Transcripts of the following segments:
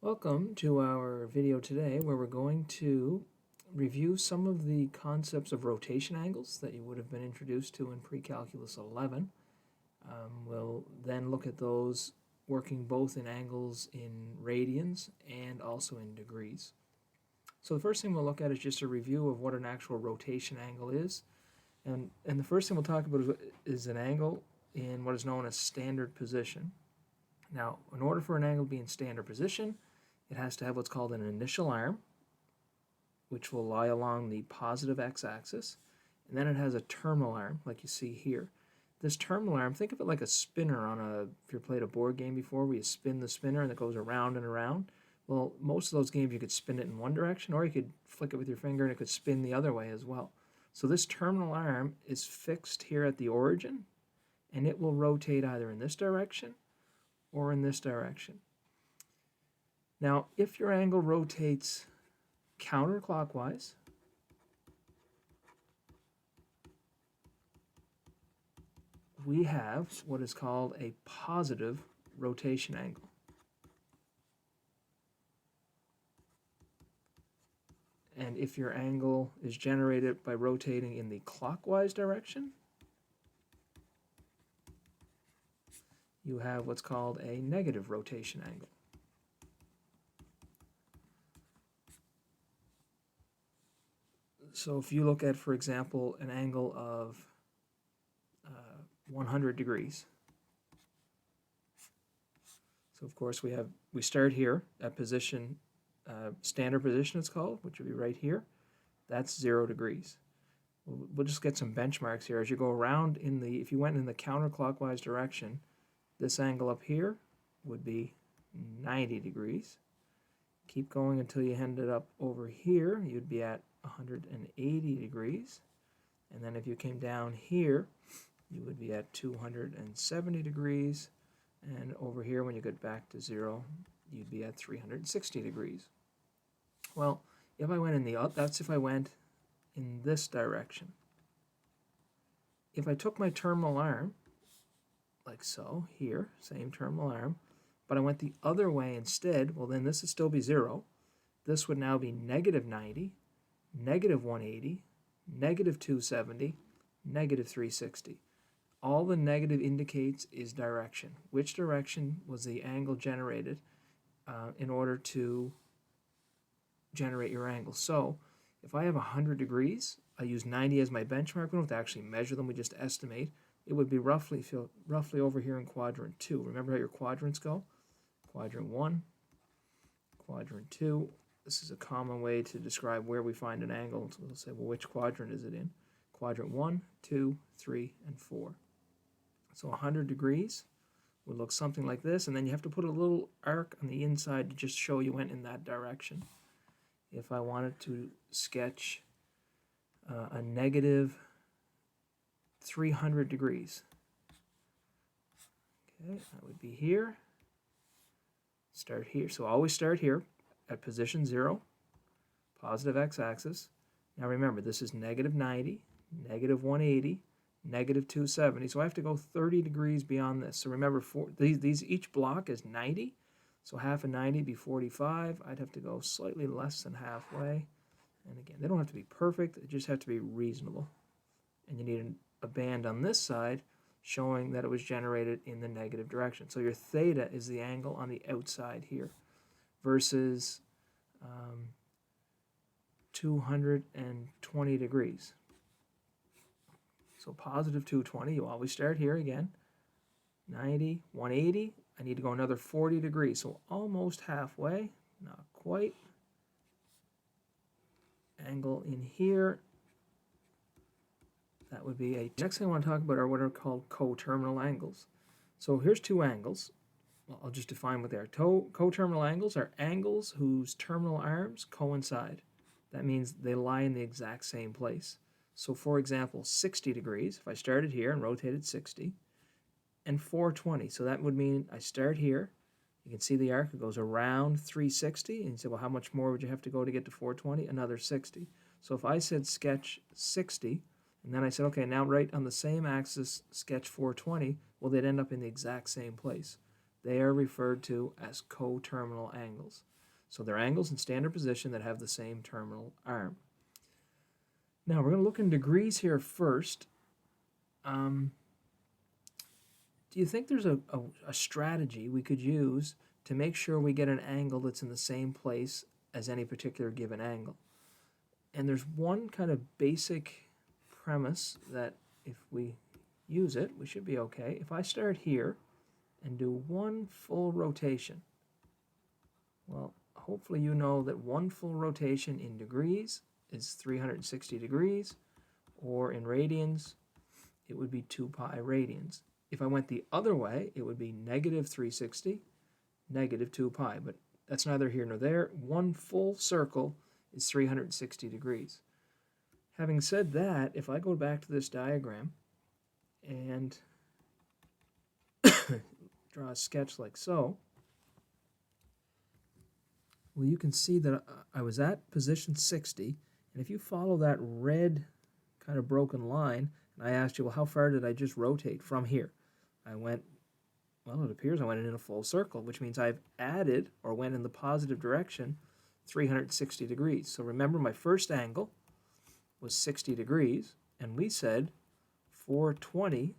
Welcome to our video today where we're going to review some of the concepts of rotation angles that you would have been introduced to in Pre-Calculus 11. We'll then look at those working both in angles in radians and also in degrees. So the first thing we'll look at is just a review of what an actual rotation angle is. And the first thing we'll talk about is an angle in what is known as standard position. Now, in order for an angle to be in standard position, it has to have what's called an initial arm, which will lie along the positive x-axis, and then it has a terminal arm, like you see here. This terminal arm, think of it like a spinner on if you played a board game before, where you spin the spinner and it goes around and around. Well, most of those games you could spin it in one direction, or you could flick it with your finger and it could spin the other way as well. So this terminal arm is fixed here at the origin, and it will rotate either in this direction or in this direction. Now, if your angle rotates counterclockwise, we have what is called a positive rotation angle. And if your angle is generated by rotating in the clockwise direction, you have what's called a negative rotation angle. So if you look at, for example, an angle of 100 degrees. So of course we start here at position, standard position it's called, which would be right here. That's 0 degrees. We'll just get some benchmarks here. As you go around if you went in the counterclockwise direction, this angle up here would be 90 degrees. Keep going until you ended up over here, you'd be at 180 degrees. And then if you came down here, you would be at 270 degrees. And over here, when you get back to 0, you'd be at 360 degrees. Well, if I went that's if I went in this direction. If I took my terminal arm, like so, here, same terminal arm, but I went the other way instead, well then this would still be 0. This would now be negative 90, negative 180, negative 270, negative 360. All the negative indicates is direction. Which direction was the angle generated in order to generate your angle? So if I have 100 degrees, I use 90 as my benchmark. We don't have to actually measure them, we just estimate. It would be roughly over here in quadrant 2. Remember how your quadrants go? Quadrant 1, quadrant 2. This is a common way to describe where we find an angle. So we'll say, well, which quadrant is it in? Quadrant 1, 2, 3, and 4. So 100 degrees would look something like this, and then you have to put a little arc on the inside to just show you went in that direction. If I wanted to sketch a negative 300 degrees, okay, that would be here. Start here. So always start here at position 0, positive x-axis. Now remember, this is negative 90, negative 180, negative 270. So I have to go 30 degrees beyond this. So remember, each block is 90. So half of 90 would be 45. I'd have to go slightly less than halfway. And again, they don't have to be perfect. They just have to be reasonable. And you need a band on this side showing that it was generated in the negative direction. So your theta is the angle on the outside here versus 220 degrees. So positive 220, you always start here again. 90, 180, I need to go another 40 degrees. So almost halfway, not quite. Angle in here. That would be a... Next thing I want to talk about are what are called coterminal angles. So here's two angles. Well, I'll just define what they are. Coterminal angles are angles whose terminal arms coincide. That means they lie in the exact same place. So for example, 60 degrees, if I started here and rotated 60, and 420. So that would mean I start here. You can see the arc, it goes around 360, and you say, well, how much more would you have to go to get to 420? Another 60. So if I said sketch 60, and then I said, okay, now right on the same axis, sketch 420, well, they'd end up in the exact same place. They are referred to as coterminal angles. So they're angles in standard position that have the same terminal arm. Now we're going to look in degrees here first. Do you think there's a strategy we could use to make sure we get an angle that's in the same place as any particular given angle? And there's one kind of basic premise that if we use it, we should be okay. If I start here and do one full rotation, well, hopefully you know that one full rotation in degrees is 360 degrees, or in radians, it would be 2 pi radians. If I went the other way, it would be negative 360, negative 2 pi, but that's neither here nor there. One full circle is 360 degrees. Having said that, if I go back to this diagram and draw a sketch like so, well, you can see that I was at position 60, and if you follow that red kind of broken line, and I asked you, well, how far did I just rotate from here? I went, well, it appears I went in a full circle, which means I've added, or went in the positive direction, 360 degrees. So remember, my first angle was 60 degrees, and we said 420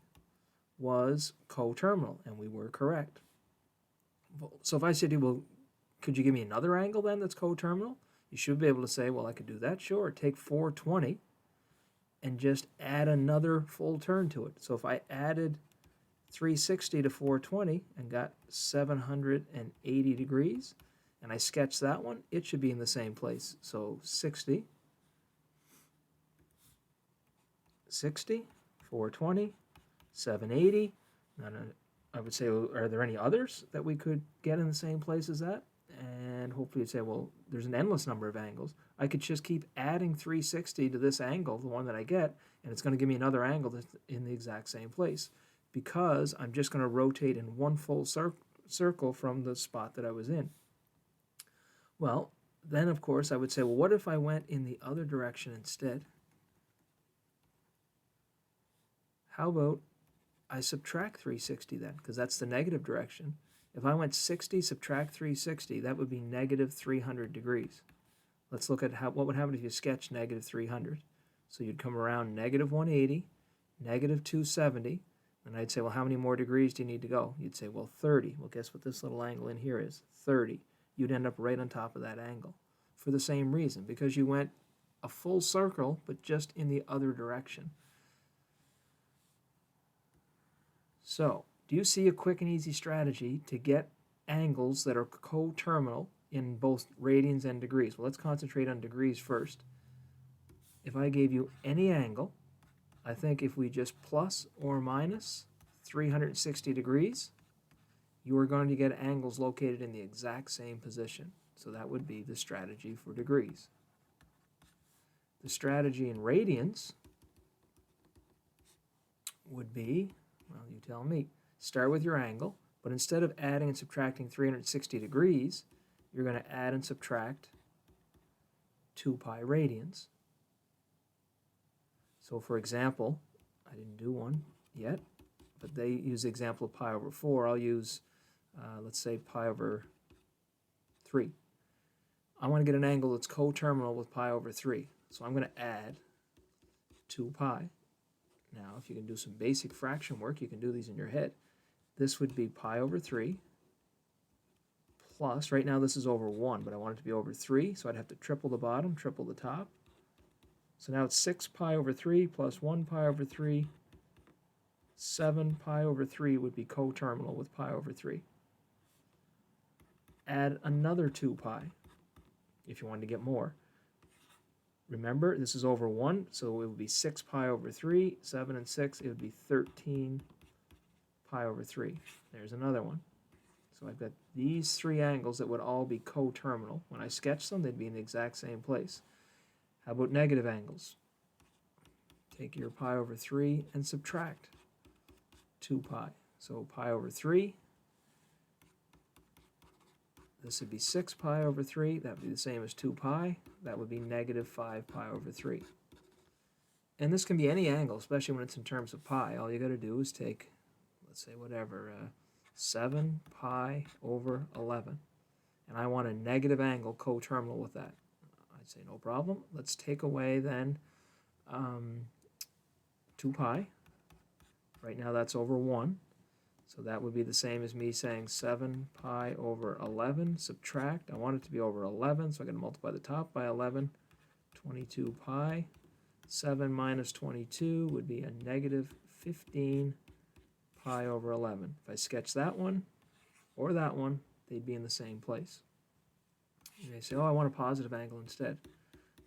was coterminal, and we were correct. So if I said to you, well, could you give me another angle then that's coterminal? You should be able to say, well, I could do that, sure. Take 420 and just add another full turn to it. So if I added 360 to 420 and got 780 degrees, and I sketched that one, it should be in the same place. So 60, 420, 780. And I would say, well, are there any others that we could get in the same place as that? And hopefully you'd say, well, there's an endless number of angles. I could just keep adding 360 to this angle, the one that I get, and it's going to give me another angle that's in the exact same place, because I'm just going to rotate in one full circle from the spot that I was in. Well, then of course I would say, well, what if I went in the other direction instead? How about I subtract 360 then, because that's the negative direction. If I went 60, subtract 360, that would be negative 300 degrees. Let's look at what would happen if you sketch negative 300. So you'd come around negative 180, negative 270, and I'd say, well, how many more degrees do you need to go? You'd say, well, 30. Well, guess what this little angle in here is? 30. You'd end up right on top of that angle for the same reason, because you went a full circle, but just in the other direction. So, do you see a quick and easy strategy to get angles that are coterminal in both radians and degrees? Well, let's concentrate on degrees first. If I gave you any angle, I think if we just plus or minus 360 degrees, you are going to get angles located in the exact same position. So that would be the strategy for degrees. The strategy in radians would be, well, you tell me. Start with your angle, but instead of adding and subtracting 360 degrees, you're going to add and subtract 2 pi radians. So for example, I didn't do one yet, but they use the example of pi over 4. I'll use, let's say, pi over 3. I want to get an angle that's coterminal with pi over 3. So I'm going to add 2 pi. Now, if you can do some basic fraction work, you can do these in your head. This would be pi over 3 plus, right now this is over 1, but I want it to be over 3, so I'd have to triple the bottom, triple the top. So now it's 6 pi over 3 plus 1 pi over 3. 7 pi over 3 would be coterminal with pi over 3. Add another 2 pi if you wanted to get more. Remember, this is over 1, so it would be 6 pi over 3, 7 and 6, it would be 13 pi over 3. There's another one. So I've got these 3 angles that would all be coterminal. When I sketch them, they'd be in the exact same place. How about negative angles? Take your pi over 3 and subtract 2 pi. So pi over 3, this would be 6 pi over 3. That would be the same as 2 pi. That would be negative 5 pi over 3. And this can be any angle, especially when it's in terms of pi. All you got to do is take, let's say, whatever, 7 pi over 11. and I want a negative angle coterminal with that. I'd say no problem. Let's take away then 2 pi. Right now that's over 1. So that would be the same as me saying 7 pi over 11, subtract. I want it to be over 11, so I'm going to multiply the top by 11. 22 pi. 7 minus 22 would be a negative 15 pi over 11. If I sketch that one or that one, they'd be in the same place. You may say, oh, I want a positive angle instead.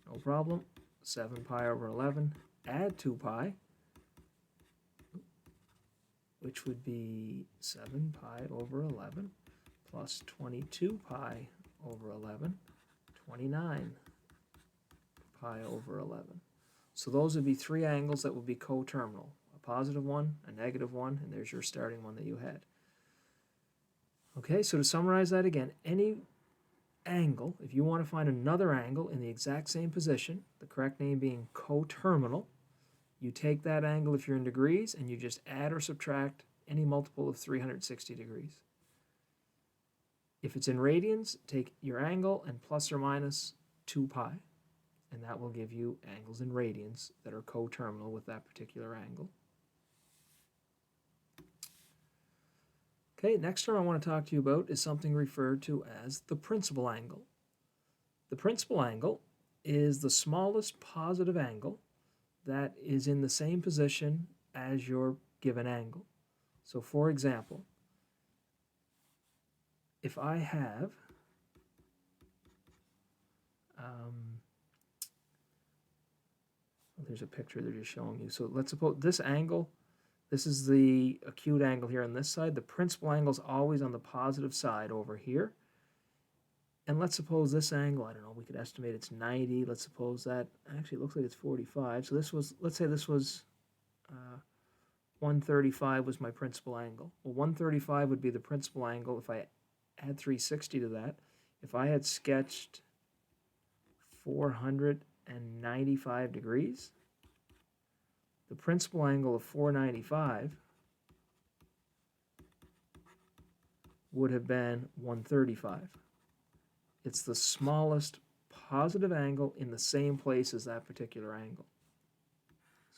No problem. 7 pi over 11, add 2 pi, which would be 7 pi over 11 plus 22 pi over 11, 29 pi over 11. So those would be 3 angles that would be coterminal. A positive one, a negative one, and there's your starting one that you had. Okay, so to summarize that again, any angle, if you want to find another angle in the exact same position, the correct name being coterminal, you take that angle if you're in degrees and you just add or subtract any multiple of 360 degrees. If it's in radians, take your angle and plus or minus 2 pi, and that will give you angles in radians that are coterminal with that particular angle. Okay, next term I want to talk to you about is something referred to as the principal angle. The principal angle is the smallest positive angle that is in the same position as your given angle. So for example, if I have there's a picture they're just showing you. So let's suppose this angle, this is the acute angle here on this side. The principal angle is always on the positive side over here. And let's suppose this angle, I don't know, we could estimate it's 90. Let's suppose that, actually it looks like it's 45. So this was, let's say this was 135 was my principal angle. Well, 135 would be the principal angle if I add 360 to that. If I had sketched 495 degrees, the principal angle of 495 would have been 135. It's the smallest positive angle in the same place as that particular angle.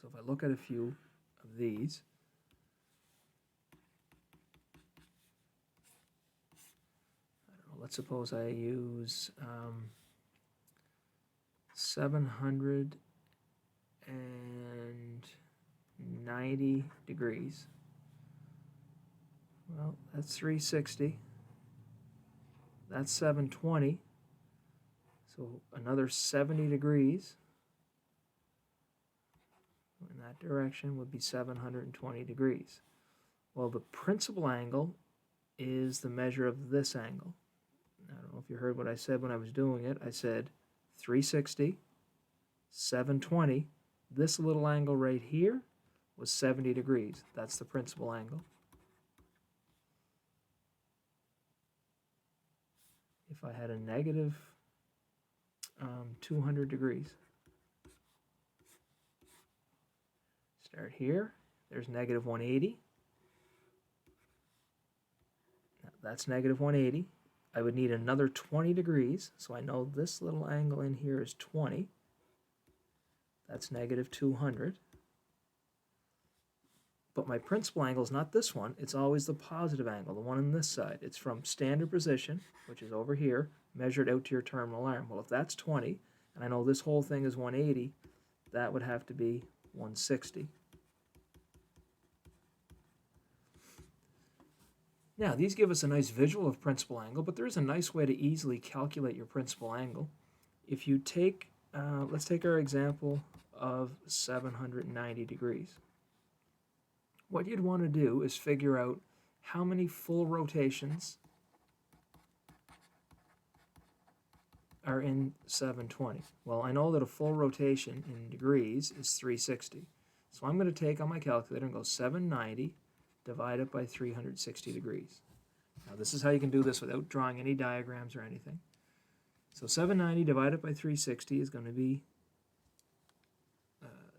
So if I look at a few of these, I don't know, let's suppose I use 790 degrees. Well, that's 360. That's 720. So another 70 degrees in that direction would be 720 degrees. Well, the principal angle is the measure of this angle. I don't know if you heard what I said when I was doing it. I said 360, 720. This little angle right here was 70 degrees. That's the principal angle. If I had a negative 200 degrees, start here, there's negative 180. Now that's negative 180. I would need another 20 degrees, so I know this little angle in here is 20. That's negative 200. But my principal angle is not this one, it's always the positive angle, the one on this side. It's from standard position, which is over here, measured out to your terminal arm. Well, if that's 20, and I know this whole thing is 180, that would have to be 160. Now, these give us a nice visual of principal angle, but there is a nice way to easily calculate your principal angle. If you take, let's take our example of 790 degrees. What you'd want to do is figure out how many full rotations are in 720. Well, I know that a full rotation in degrees is 360. So I'm going to take on my calculator and go 790 divided by 360 degrees. Now this is how you can do this without drawing any diagrams or anything. So 790 divided by 360 is going to be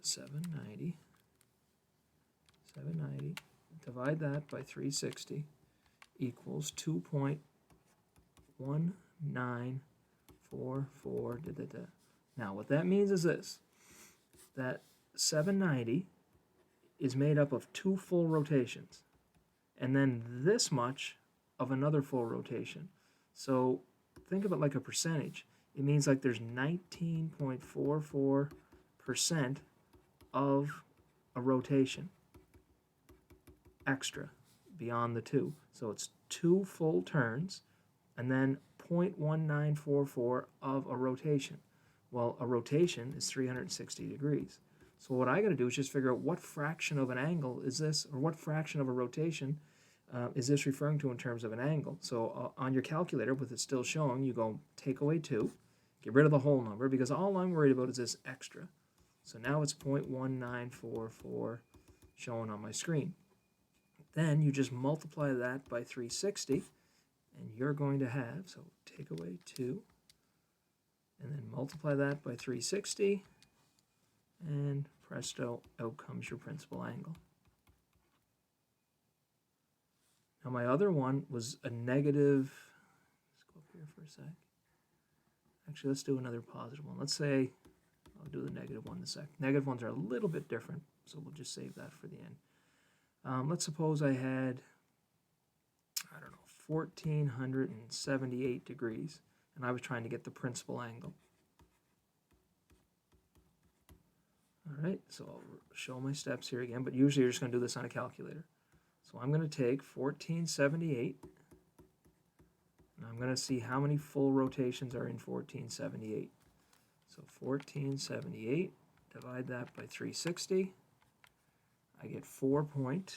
790. Divide that by 360 equals 2.1 9, 4, 4, da, da, da. Now, what that means is this, that 790 is made up of 2 full rotations, and then this much of another full rotation. So think of it like a percentage. It means like there's 19.44% of a rotation extra beyond the 2. So it's 2 full turns and then 0.1944 of a rotation. Well, a rotation is 360 degrees. So what I got to do is just figure out what fraction of an angle is this, or what fraction of a rotation is this referring to in terms of an angle. So on your calculator, with it still showing, you go take away 2, get rid of the whole number, because all I'm worried about is this extra. So now it's 0.1944 showing on my screen. Then you just multiply that by 360, and you're going to have, so take away 2, and then multiply that by 360, and presto, out comes your principal angle. Now my other one was a negative, let's go up here for a sec. Actually, let's do another positive one. Let's say, I'll do the negative one in a sec. Negative ones are a little bit different, so we'll just save that for the end. Let's suppose I had, I don't know, 1478 degrees, and I was trying to get the principal angle. All right, so I'll show my steps here again, but usually you're just going to do this on a calculator. So I'm going to take 1478, and I'm going to see how many full rotations are in 1478. So 1478, divide that by 360, I get 4.1055, ...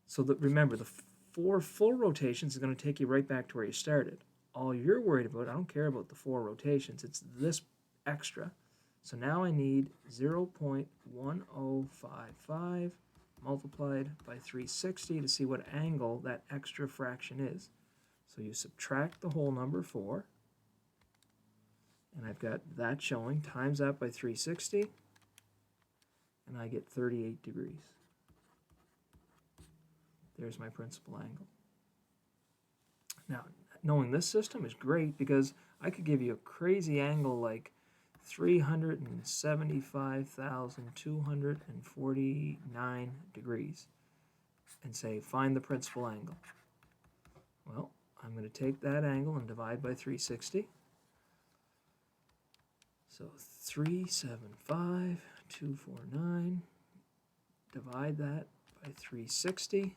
So remember, the 4 full rotations is going to take you right back to where you started. All you're worried about, I don't care about the 4 rotations, it's this extra. So now I need 0.1055 multiplied by 360 to see what angle that extra fraction is. So you subtract the whole number 4, and I've got that showing, times that by 360, and I get 38 degrees. There's my principal angle. Now, knowing this system is great because I could give you a crazy angle like 375,249 degrees and say, find the principal angle. Well, I'm going to take that angle and divide by 360. So 375,249, divide that by 360,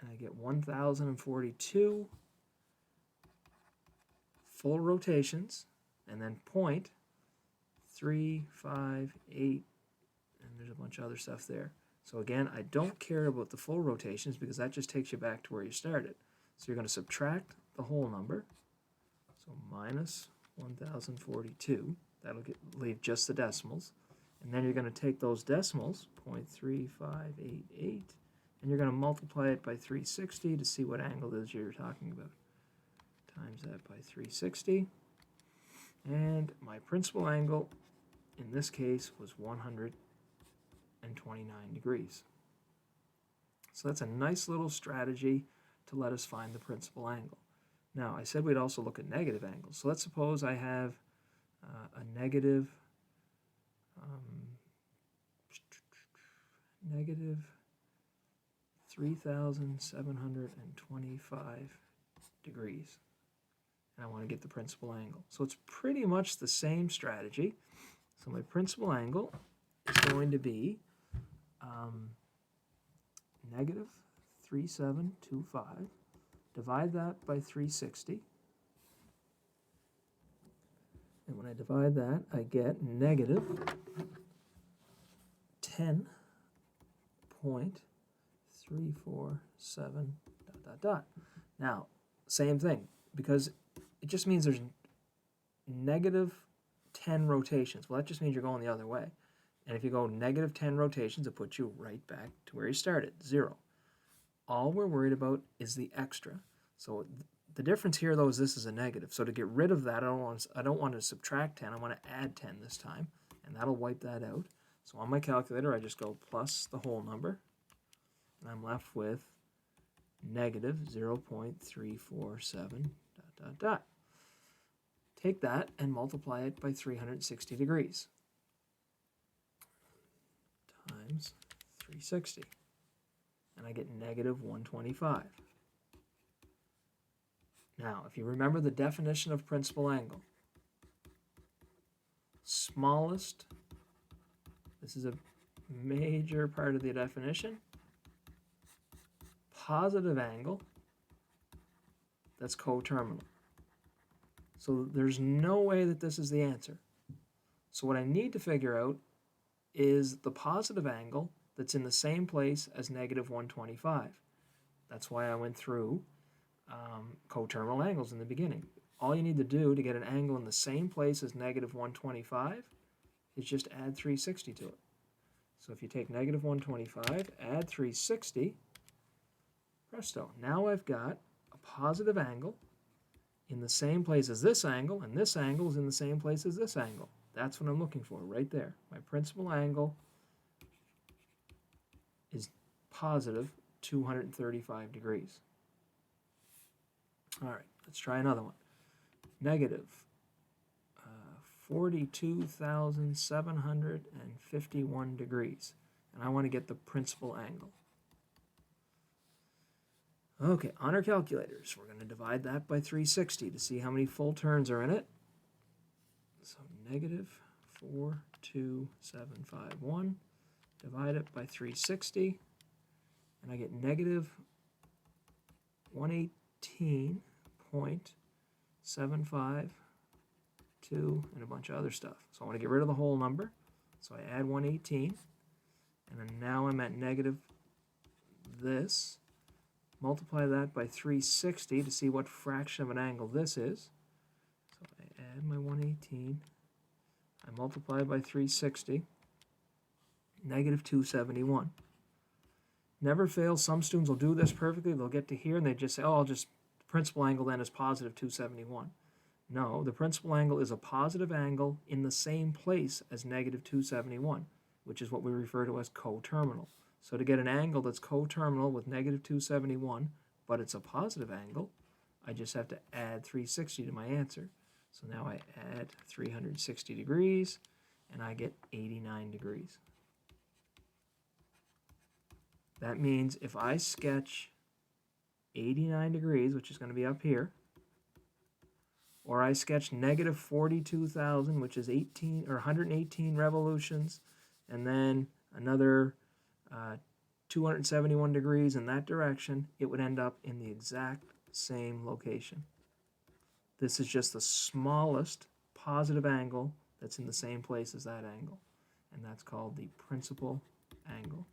and I get 1,042 full rotations, and then 0.358, and there's a bunch of other stuff there. So again, I don't care about the full rotations because that just takes you back to where you started. So you're going to subtract the whole number, so minus 1,042, that'll leave just the decimals, and then you're going to take those decimals, 0.3588, and you're going to multiply it by 360 to see what angle it is you're talking about. Times that by 360, and my principal angle in this case was 129 degrees. So that's a nice little strategy to let us find the principal angle. Now, I said we'd also look at negative angles. So let's suppose I have a negative 3,725 degrees. And I want to get the principal angle. So it's pretty much the same strategy. So my principal angle is going to be negative 3,725. Divide that by 360. And when I divide that, I get negative 10.347 ... Now, same thing, because it just means there's negative 10 rotations. Well, that just means you're going the other way. And if you go negative 10 rotations, it puts you right back to where you started, 0. All we're worried about is the extra. So the difference here, though, is this is a negative. So to get rid of that, I don't want to subtract 10. I want to add 10 this time, and that'll wipe that out. So on my calculator, I just go plus the whole number, and I'm left with negative 0.347 ... Take that and multiply it by 360 degrees times 360, and I get negative 125. Now, if you remember the definition of principal angle, smallest, this is a major part of the definition, positive angle that's coterminal. So there's no way that this is the answer. So what I need to figure out is the positive angle that's in the same place as negative 125. That's why I went through coterminal angles in the beginning. All you need to do to get an angle in the same place as negative 125 is just add 360 to it. So if you take negative 125, add 360, presto. Now I've got a positive angle in the same place as this angle, and this angle is in the same place as this angle. That's what I'm looking for right there. My principal angle is positive 235 degrees. All right, let's try another one. Negative 42,751 degrees, and I want to get the principal angle. Okay, on our calculators, we're going to divide that by 360 to see how many full turns are in it. So negative 42751, divide it by 360, and I get negative 118.752 and a bunch of other stuff. So I want to get rid of the whole number, so I add 118, and then now I'm at negative this. Multiply that by 360 to see what fraction of an angle this is. So I add my 118, I multiply by 360, negative 271. Never fails, some students will do this perfectly. They'll get to here and they just say, oh, the principal angle then is positive 271. No, the principal angle is a positive angle in the same place as negative 271, which is what we refer to as coterminal. So to get an angle that's coterminal with negative 271, but it's a positive angle, I just have to add 360 to my answer. So now I add 360 degrees, and I get 89 degrees. That means if I sketch 89 degrees, which is going to be up here, or I sketch negative 42,000, which is 118 revolutions, and then another 271 degrees in that direction, it would end up in the exact same location. This is just the smallest positive angle that's in the same place as that angle, and that's called the principal angle.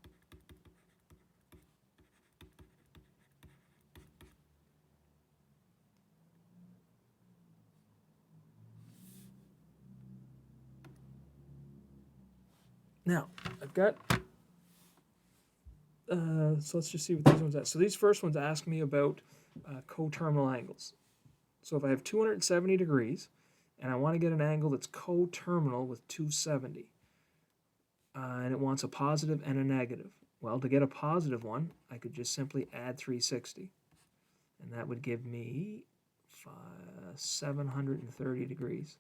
Now, I've got so let's just see what these ones are. So these first ones ask me about coterminal angles. So if I have 270 degrees and I want to get an angle that's coterminal with 270, and it wants a positive and a negative. Well, to get a positive one, I could just simply add 360, and that would give me 730 degrees.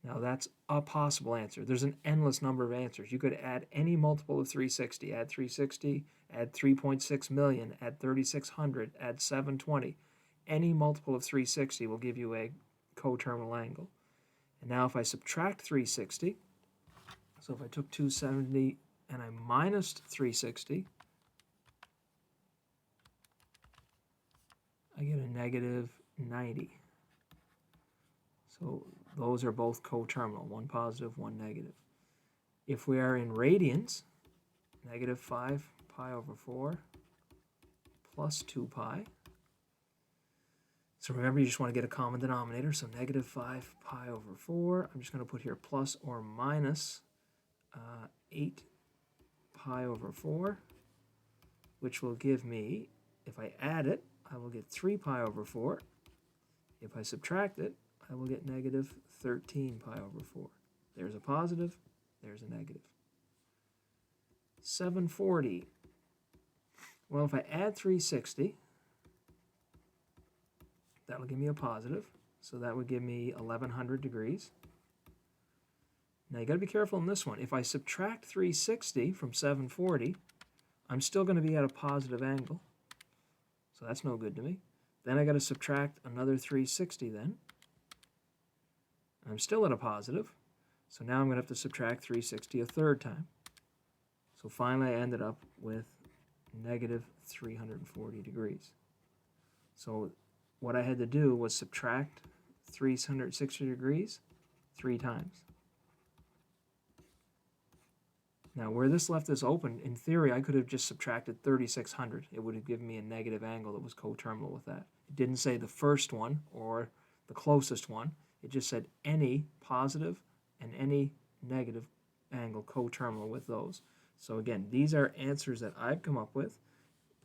Now that's a possible answer. There's an endless number of answers. You could add any multiple of 360. Add 360, add 3.6 million, add 3600, add 720. Any multiple of 360 will give you a coterminal angle. And now if I subtract 360, so if I took 270 and I minus 360, I get a negative 90. So those are both coterminal, one positive, one negative. If we are in radians, negative 5 pi over 4 plus 2 pi. So remember, you just want to get a common denominator, so negative 5 pi over 4. I'm just going to put here plus or minus 8 pi over 4, which will give me, if I add it, I will get 3 pi over 4. If I subtract it, I will get negative 13 pi over 4. There's a positive, there's a negative. 740. Well, if I add 360, that'll give me a positive. So that would give me 1100 degrees. Now you got to be careful in this one. If I subtract 360 from 740, I'm still going to be at a positive angle. So that's no good to me. Then I got to subtract another 360 then. I'm still at a positive. So now I'm going to have to subtract 360 a third time. So finally I ended up with negative 340 degrees. So what I had to do was subtract 360 degrees 3 times. Now where this left this open, in theory I could have just subtracted 3600. It would have given me a negative angle that was coterminal with that. It didn't say the first one or the closest one. It just said any positive and any negative angle coterminal with those. So again, these are answers that I've come up with.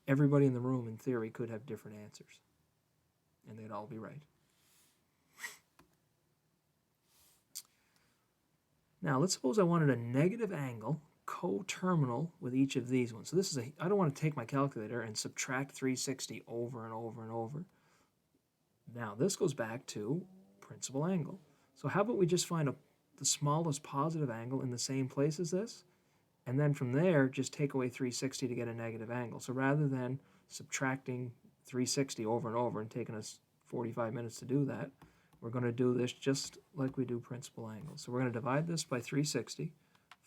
Everybody in the room, in theory, could have different answers, and they'd all be right. Now, let's suppose I wanted a negative angle coterminal with each of these ones. So this is I don't want to take my calculator and subtract 360 over and over and over. Now, this goes back to principal angle. So how about we just find the smallest positive angle in the same place as this? And then from there, just take away 360 to get a negative angle. So rather than subtracting 360 over and over and taking us 45 minutes to do that, we're going to do this just like we do principal angles. So we're going to divide this by 360,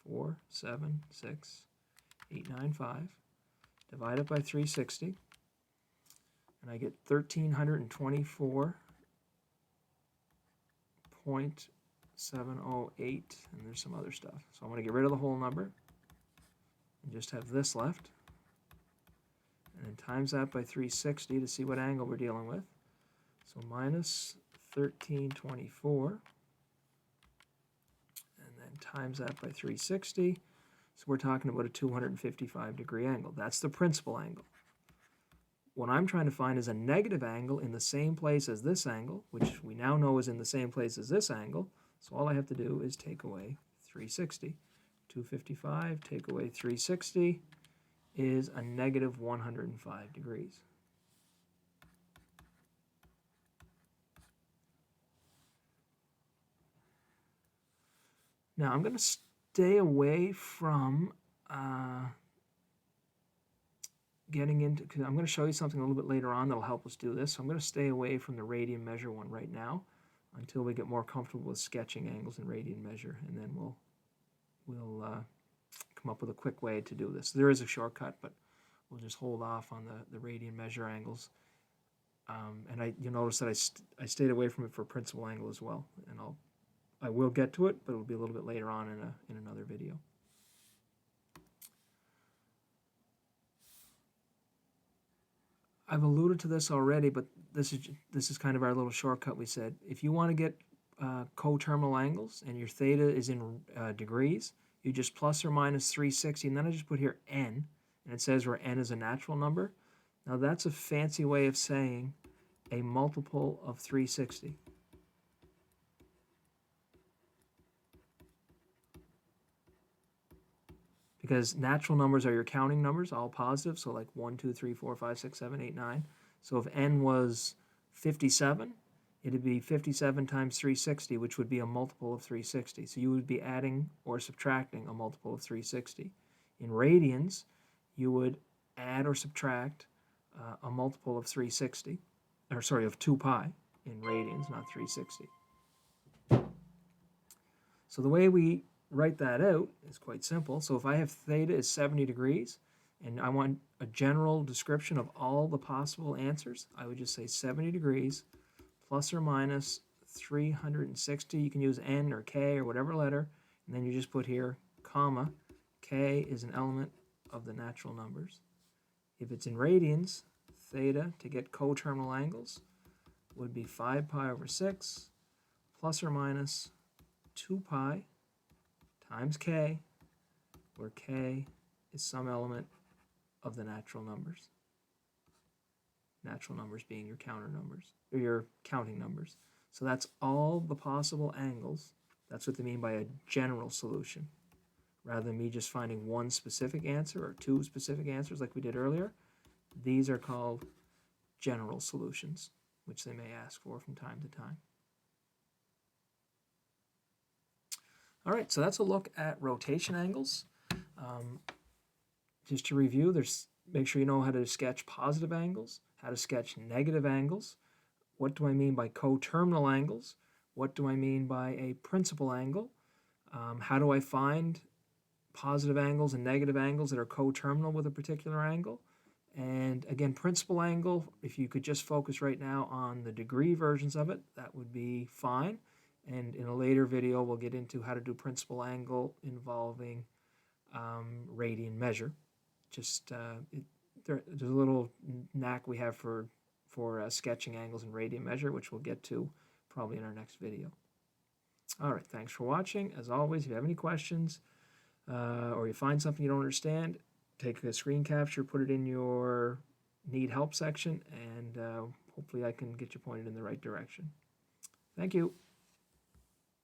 4, 7, 6, 8, 9, 5. Divide it by 360, and I get 1324.708, and there's some other stuff. So I'm going to get rid of the whole number and just have this left, and then times that by 360 to see what angle we're dealing with. So minus 1324, and then times that by 360. So we're talking about a 255 degree angle. That's the principal angle. What I'm trying to find is a negative angle in the same place as this angle, which we now know is in the same place as this angle. So all I have to do is take away 360. 255, take away 360 is a negative 105 degrees. Now I'm going to stay away from getting into, because I'm going to show you something a little bit later on that will help us do this. So I'm going to stay away from the radian measure one right now until we get more comfortable with sketching angles in radian measure, and then we'll come up with a quick way to do this. There is a shortcut, but we'll just hold off on the radian measure angles. And you'll notice that I stayed away from it for principal angle as well, and I will get to it, but it'll be a little bit later on in another video. I've alluded to this already, but this is kind of our little shortcut. We said if you want to get coterminal angles and your theta is in degrees, you just plus or minus 360, and then I just put here n, and it says where n is a natural number. Now that's a fancy way of saying a multiple of 360. Because natural numbers are your counting numbers, all positive, so like 1, 2, 3, 4, 5, 6, 7, 8, 9. So if n was 57, it'd be 57 times 360, which would be a multiple of 360. So you would be adding or subtracting a multiple of 360. In radians, you would add or subtract a multiple of 360, or sorry, of 2 pi in radians, not 360. So the way we write that out is quite simple. So if I have theta is 70 degrees and I want a general description of all the possible answers, I would just say 70 degrees plus or minus 360. You can use n or k or whatever letter, and then you just put here comma, k is an element of the natural numbers. If it's in radians, theta to get coterminal angles would be 5 pi over 6 plus or minus 2 pi times k, where k is some element of the natural numbers. Natural numbers being your counter numbers, or your counting numbers. So that's all the possible angles. That's what they mean by a general solution. rather than me just finding one specific answer or two specific answers like we did earlier. These are called general solutions, which they may ask for from time to time. All right, so that's a look at rotation angles. Just to review, make sure you know how to sketch positive angles, how to sketch negative angles. What do I mean by coterminal angles? What do I mean by a principal angle? How do I find positive angles and negative angles that are coterminal with a particular angle? And again, principal angle, if you could just focus right now on the degree versions of it, that would be fine. And in a later video, we'll get into how to do principal angle involving radian measure. Just there's a little knack we have for sketching angles in radian measure, which we'll get to probably in our next video. All right, thanks for watching. As always, if you have any questions or you find something you don't understand, take a screen capture, put it in your need help section, and hopefully I can get you pointed in the right direction. Thank you.